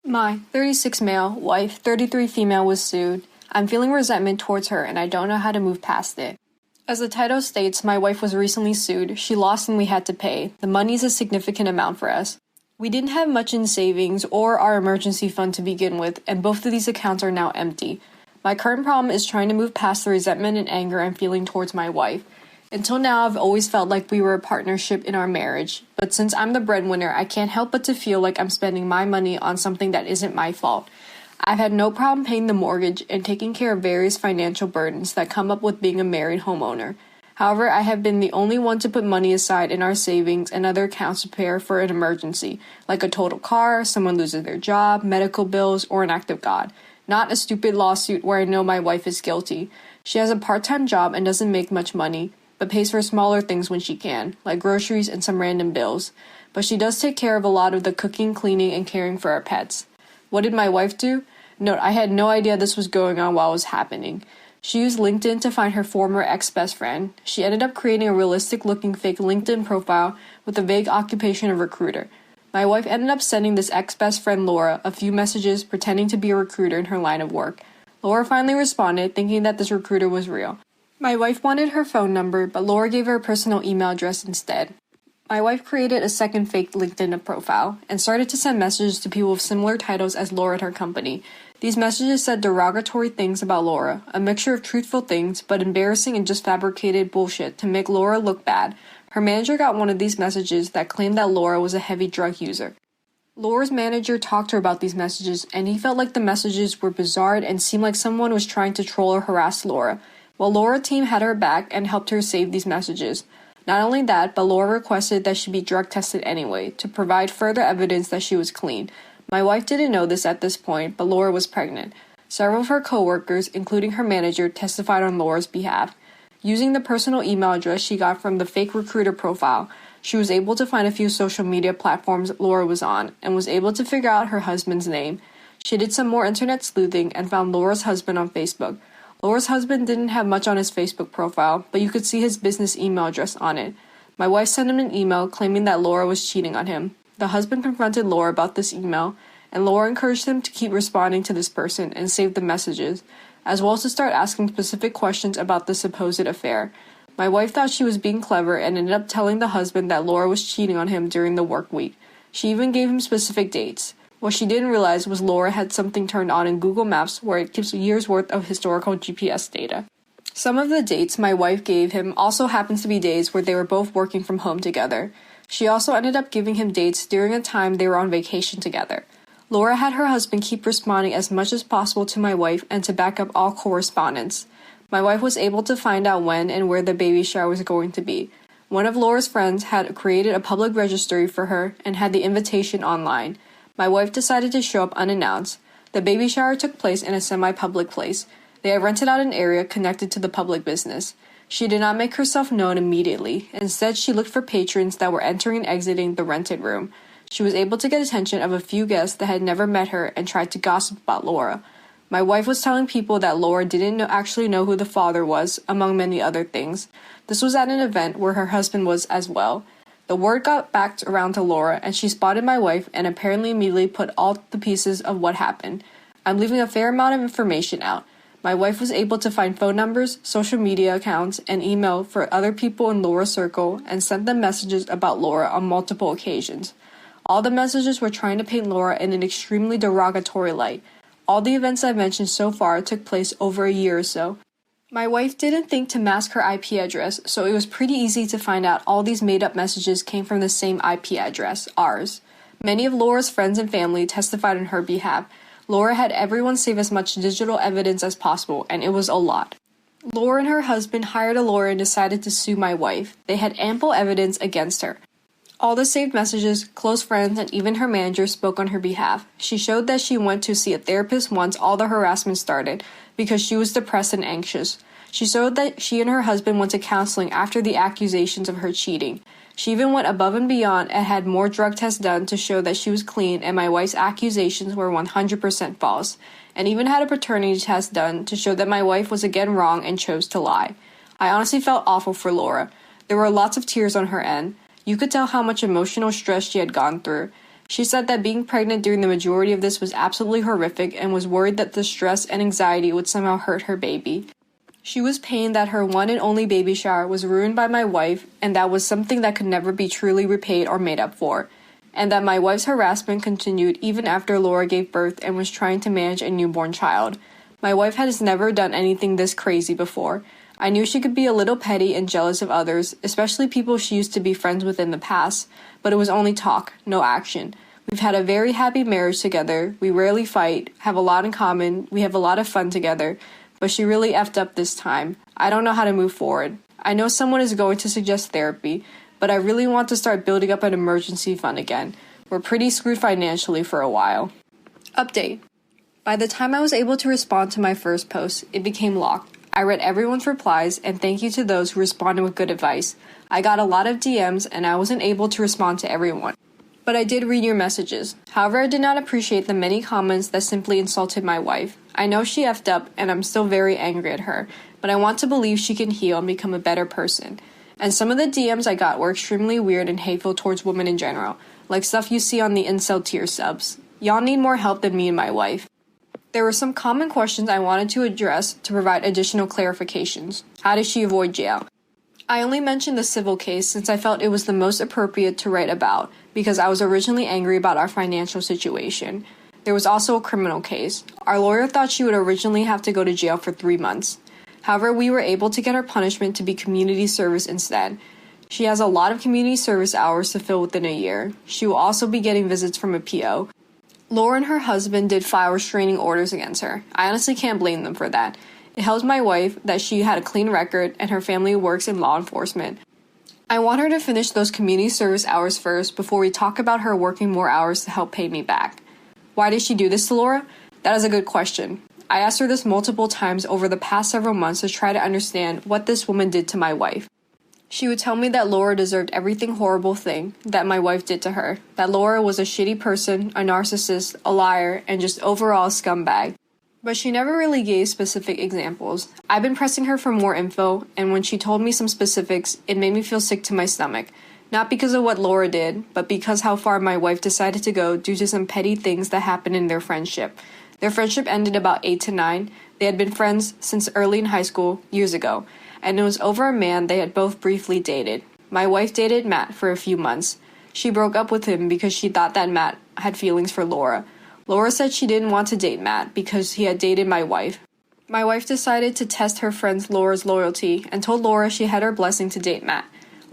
My 36 male, wife, 33 female was sued. I'm feeling resentment towards her and I don't know how to move past it. As the title states, my wife was recently sued. She lost and we had to pay. The money is a significant amount for us. We didn't have much in savings or our emergency fund to begin with, and both of these accounts are now empty. My current problem is trying to move past the resentment and anger I'm feeling towards my wife. Until now, I've always felt like we were a partnership in our marriage, but since I'm the breadwinner, I can't help but to feel like I'm spending my money on something that isn't my fault. I've had no problem paying the mortgage and taking care of various financial burdens that come up with being a married homeowner. However, I have been the only one to put money aside in our savings and other accounts to prepare for an emergency, like a total car, someone loses their job, medical bills, or an act of God. Not a stupid lawsuit where I know my wife is guilty. She has a part-time job and doesn't make much money, but pays for smaller things when she can, like groceries and some random bills. But she does take care of a lot of the cooking, cleaning, and caring for our pets. What did my wife do? Note, I had no idea this was going on while it was happening. She used LinkedIn to find her former ex-best friend. She ended up creating a realistic-looking fake LinkedIn profile with a vague occupation of recruiter. My wife ended up sending this ex-best friend Laura a few messages pretending to be a recruiter in her line of work. Laura finally responded, thinking that this recruiter was real. My wife wanted her phone number, but Laura gave her a personal email address instead. My wife created a second fake LinkedIn profile and started to send messages to people with similar titles as Laura at her company. These messages said derogatory things about Laura, a mixture of truthful things, but embarrassing and just fabricated bullshit to make Laura look bad. Her manager got one of these messages that claimed that Laura was a heavy drug user. Laura's manager talked to her about these messages, and he felt like the messages were bizarre and seemed like someone was trying to troll or harass Laura. Well, Laura's team had her back and helped her save these messages. Not only that, but Laura requested that she be drug tested anyway, to provide further evidence that she was clean. My wife didn't know this at this point, but Laura was pregnant. Several of her co-workers, including her manager, testified on Laura's behalf. Using the personal email address she got from the fake recruiter profile, she was able to find a few social media platforms Laura was on, and was able to figure out her husband's name. She did some more internet sleuthing and found Laura's husband on Facebook. Laura's husband didn't have much on his Facebook profile, but you could see his business email address on it. My wife sent him an email claiming that Laura was cheating on him. The husband confronted Laura about this email, and Laura encouraged him to keep responding to this person and save the messages, as well as to start asking specific questions about the supposed affair. My wife thought she was being clever and ended up telling the husband that Laura was cheating on him during the work week. She even gave him specific dates. What she didn't realize was Laura had something turned on in Google Maps where it keeps years' worth of historical GPS data. Some of the dates my wife gave him also happens to be days where they were both working from home together. She also ended up giving him dates during a time they were on vacation together. Laura had her husband keep responding as much as possible to my wife and to back up all correspondence. My wife was able to find out when and where the baby shower was going to be. One of Laura's friends had created a public registry for her and had the invitation online. My wife decided to show up unannounced. The baby shower took place in a semi-public place. They had rented out an area connected to the public business. She did not make herself known immediately. Instead, she looked for patrons that were entering and exiting the rented room. She was able to get attention of a few guests that had never met her and tried to gossip about Laura. My wife was telling people that Laura didn't actually know who the father was, among many other things. This was at an event where her husband was as well. The word got back around to Laura, and she spotted my wife and apparently immediately put all the pieces of what happened. I'm leaving a fair amount of information out. My wife was able to find phone numbers, social media accounts, and email for other people in Laura's circle and sent them messages about Laura on multiple occasions. All the messages were trying to paint Laura in an extremely derogatory light. All the events I've mentioned so far took place over a year or so. My wife didn't think to mask her IP address, so it was pretty easy to find out all these made-up messages came from the same IP address, ours. Many of Laura's friends and family testified on her behalf. Laura had everyone save as much digital evidence as possible, and it was a lot. Laura and her husband hired a lawyer and decided to sue my wife. They had ample evidence against her. All the saved messages, close friends, and even her manager spoke on her behalf. She showed that she went to see a therapist once all the harassment started, because she was depressed and anxious. She showed that she and her husband went to counseling after the accusations of her cheating. She even went above and beyond and had more drug tests done to show that she was clean and my wife's accusations were 100% false, and even had a paternity test done to show that my wife was again wrong and chose to lie. I honestly felt awful for Laura. There were lots of tears on her end. You could tell how much emotional stress she had gone through. She said that being pregnant during the majority of this was absolutely horrific and was worried that the stress and anxiety would somehow hurt her baby. She was pained that her one and only baby shower was ruined by my wife, and that was something that could never be truly repaid or made up for, and that my wife's harassment continued even after Laura gave birth and was trying to manage a newborn child. My wife has never done anything this crazy before. I knew she could be a little petty and jealous of others, especially people she used to be friends with in the past, but it was only talk, no action. We've had a very happy marriage together, we rarely fight, have a lot in common, we have a lot of fun together, but she really effed up this time. I don't know how to move forward. I know someone is going to suggest therapy, but I really want to start building up an emergency fund again. We're pretty screwed financially for a while. Update. By the time I was able to respond to my first post, it became locked. I read everyone's replies, and thank you to those who responded with good advice. I got a lot of DMs, and I wasn't able to respond to everyone. But I did read your messages. However, I did not appreciate the many comments that simply insulted my wife. I know she effed up, and I'm still very angry at her, but I want to believe she can heal and become a better person. And some of the DMs I got were extremely weird and hateful towards women in general, like stuff you see on the incel tier subs. Y'all need more help than me and my wife. There were some common questions I wanted to address to provide additional clarifications. How did she avoid jail? I only mentioned the civil case since I felt it was the most appropriate to write about, because I was originally angry about our financial situation. There was also a criminal case. Our lawyer thought she would originally have to go to jail for 3 months. However, we were able to get her punishment to be community service instead. She has a lot of community service hours to fill within a year. She will also be getting visits from a PO. Laura and her husband did file restraining orders against her. I honestly can't blame them for that. It helps my wife that she had a clean record and her family works in law enforcement. I want her to finish those community service hours first before we talk about her working more hours to help pay me back. Why did she do this to Laura? That is a good question. I asked her this multiple times over the past several months to try to understand what this woman did to my wife. She would tell me that Laura deserved everything horrible thing that my wife did to her, that Laura was a shitty person, a narcissist, a liar, and just overall a scumbag. But she never really gave specific examples. I've been pressing her for more info, and when she told me some specifics, it made me feel sick to my stomach. Not because of what Laura did, but because how far my wife decided to go due to some petty things that happened in their friendship. Their friendship ended about 8 to 9. They had been friends since early in high school, years ago, and it was over a man they had both briefly dated. My wife dated Matt for a few months. She broke up with him because she thought that Matt had feelings for Laura. Laura said she didn't want to date Matt because he had dated my wife. My wife decided to test her friend Laura's loyalty and told Laura she had her blessing to date Matt.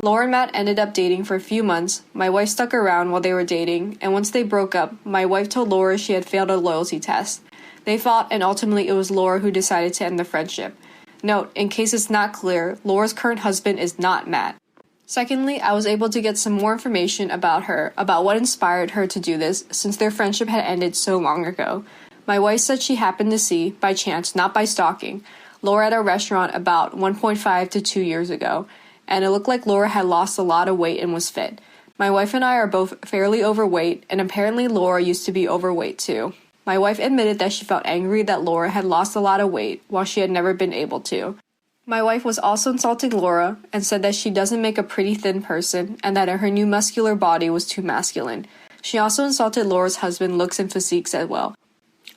Laura and Matt ended up dating for a few months. My wife stuck around while they were dating, and once they broke up, my wife told Laura she had failed a loyalty test. They fought, and ultimately it was Laura who decided to end the friendship. Note, in case it's not clear, Laura's current husband is not Matt. Secondly, I was able to get some more information about her, about what inspired her to do this, since their friendship had ended so long ago. My wife said she happened to see, by chance, not by stalking, Laura at a restaurant about 1.5 to 2 years ago, and it looked like Laura had lost a lot of weight and was fit. My wife and I are both fairly overweight, and apparently Laura used to be overweight too. My wife admitted that she felt angry that Laura had lost a lot of weight while she had never been able to. My wife was also insulting Laura and said that she doesn't make a pretty thin person and that her new muscular body was too masculine. She also insulted Laura's husband looks and physiques as well.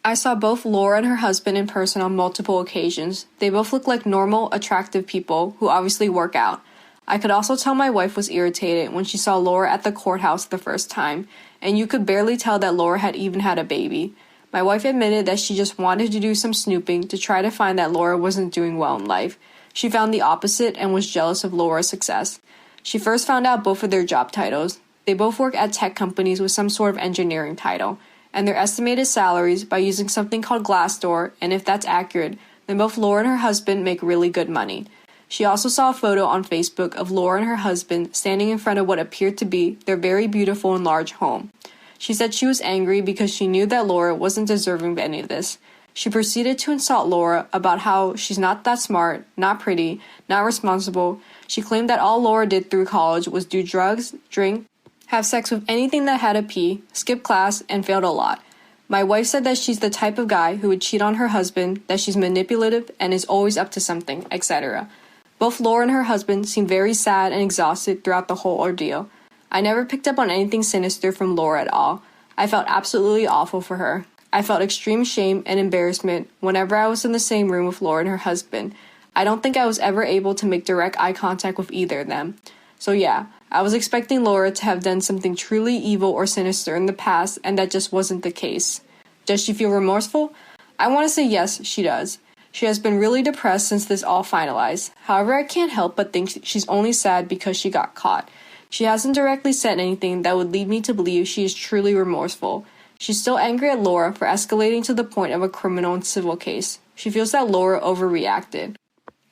I saw both Laura and her husband in person on multiple occasions. They both look like normal, attractive people who obviously work out. I could also tell my wife was irritated when she saw Laura at the courthouse the first time, and you could barely tell that Laura had even had a baby. My wife admitted that she just wanted to do some snooping to try to find that Laura wasn't doing well in life. She found the opposite and was jealous of Laura's success. She first found out both of their job titles. They both work at tech companies with some sort of engineering title, and their estimated salaries by using something called Glassdoor, and if that's accurate, then both Laura and her husband make really good money. She also saw a photo on Facebook of Laura and her husband standing in front of what appeared to be their very beautiful and large home. She said she was angry because she knew that Laura wasn't deserving of any of this. She proceeded to insult Laura about how she's not that smart, not pretty, not responsible. She claimed that all Laura did through college was do drugs, drink, have sex with anything that had a P, skip class, and failed a lot. My wife said that she's the type of guy who would cheat on her husband, that she's manipulative and is always up to something, etc. Both Laura and her husband seemed very sad and exhausted throughout the whole ordeal. I never picked up on anything sinister from Laura at all. I felt absolutely awful for her. I felt extreme shame and embarrassment whenever I was in the same room with Laura and her husband. I don't think I was ever able to make direct eye contact with either of them. So yeah, I was expecting Laura to have done something truly evil or sinister in the past, and that just wasn't the case. Does she feel remorseful? I want to say yes, she does. She has been really depressed since this all finalized. However, I can't help but think she's only sad because she got caught. She hasn't directly said anything that would lead me to believe she is truly remorseful. She's still angry at Laura for escalating to the point of a criminal and civil case. She feels that Laura overreacted.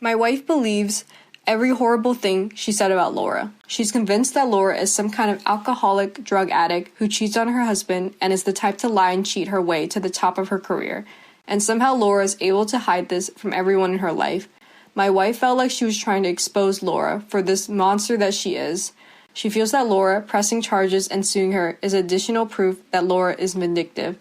My wife believes every horrible thing she said about Laura. She's convinced that Laura is some kind of alcoholic drug addict who cheats on her husband and is the type to lie and cheat her way to the top of her career. And somehow Laura is able to hide this from everyone in her life. My wife felt like she was trying to expose Laura for this monster that she is. She feels that Laura pressing charges and suing her is additional proof that Laura is vindictive.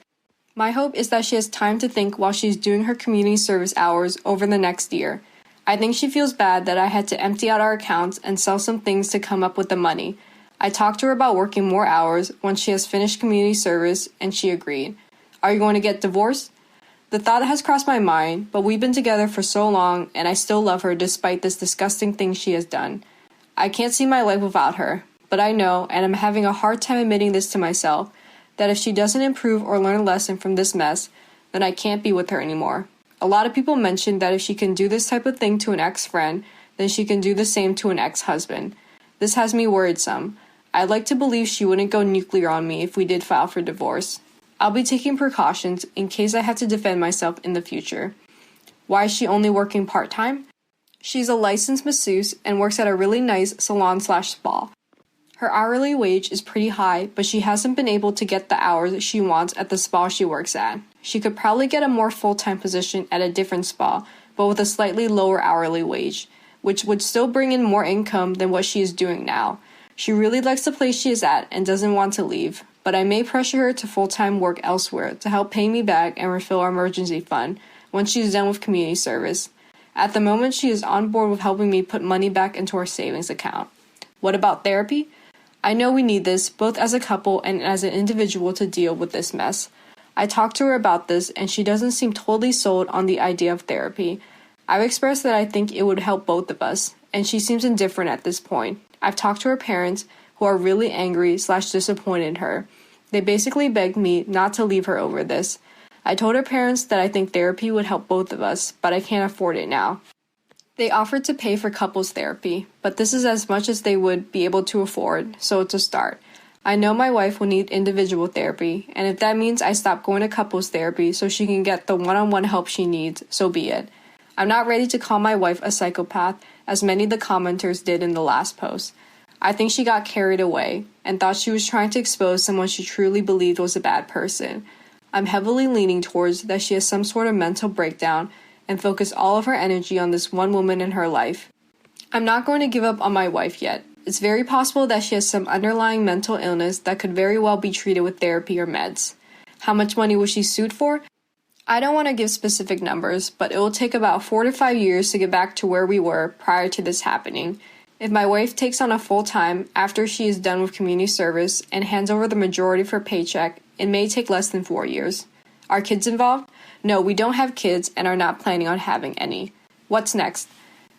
My hope is that she has time to think while she's doing her community service hours over the next year. I think she feels bad that I had to empty out our accounts and sell some things to come up with the money. I talked to her about working more hours once she has finished community service, and she agreed. Are you going to get divorced? The thought has crossed my mind, but we've been together for so long, and I still love her despite this disgusting thing she has done. I can't see my life without her, but I know, and I'm having a hard time admitting this to myself, that if she doesn't improve or learn a lesson from this mess, then I can't be with her anymore. A lot of people mention that if she can do this type of thing to an ex-friend, then she can do the same to an ex-husband. This has me worried some. I'd like to believe she wouldn't go nuclear on me if we did file for divorce. I'll be taking precautions in case I have to defend myself in the future. Why is she only working part-time? She's a licensed masseuse and works at a really nice salon/spa. Her hourly wage is pretty high, but she hasn't been able to get the hours she wants at the spa she works at. She could probably get a more full-time position at a different spa, but with a slightly lower hourly wage, which would still bring in more income than what she is doing now. She really likes the place she is at and doesn't want to leave, but I may pressure her to full-time work elsewhere to help pay me back and refill our emergency fund once she is done with community service. At the moment, she is on board with helping me put money back into our savings account. What about therapy? I know we need this, both as a couple and as an individual, to deal with this mess. I talked to her about this, and she doesn't seem totally sold on the idea of therapy. I've expressed that I think it would help both of us, and she seems indifferent at this point. I've talked to her parents, who are really angry/disappointed in her. They basically begged me not to leave her over this. I told her parents that I think therapy would help both of us, but I can't afford it now. They offered to pay for couples therapy, but this is as much as they would be able to afford, so it's a start. I know my wife will need individual therapy, and if that means I stop going to couples therapy so she can get the one-on-one help she needs, so be it. I'm not ready to call my wife a psychopath, as many of the commenters did in the last post. I think she got carried away, and thought she was trying to expose someone she truly believed was a bad person. I'm heavily leaning towards that she has some sort of mental breakdown, and focus all of her energy on this one woman in her life. I'm not going to give up on my wife yet. It's very possible that she has some underlying mental illness that could very well be treated with therapy or meds. How much money was she sued for? I don't want to give specific numbers, but it will take about 4 to 5 years to get back to where we were prior to this happening. If my wife takes on a full-time after she is done with community service and hands over the majority of her paycheck, it may take less than 4 years. Are kids involved? No, we don't have kids and are not planning on having any. What's next?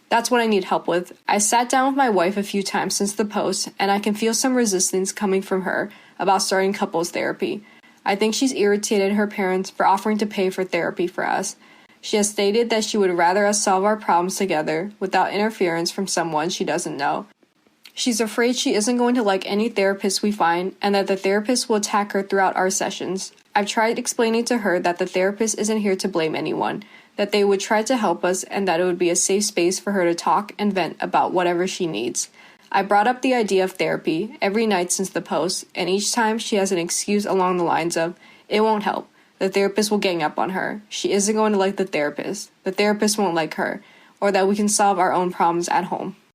That's what I need help with. I sat down with my wife a few times since the post, and I can feel some resistance coming from her about starting couples therapy. I think she's irritated her parents for offering to pay for therapy for us. She has stated that she would rather us solve our problems together without interference from someone she doesn't know. She's afraid she isn't going to like any therapist we find and that the therapist will attack her throughout our sessions. I've tried explaining to her that the therapist isn't here to blame anyone, that they would try to help us, and that it would be a safe space for her to talk and vent about whatever she needs. I brought up the idea of therapy every night since the post, and each time she has an excuse along the lines of, it won't help, the therapist will gang up on her, she isn't going to like the therapist won't like her, or that we can solve our own problems at home.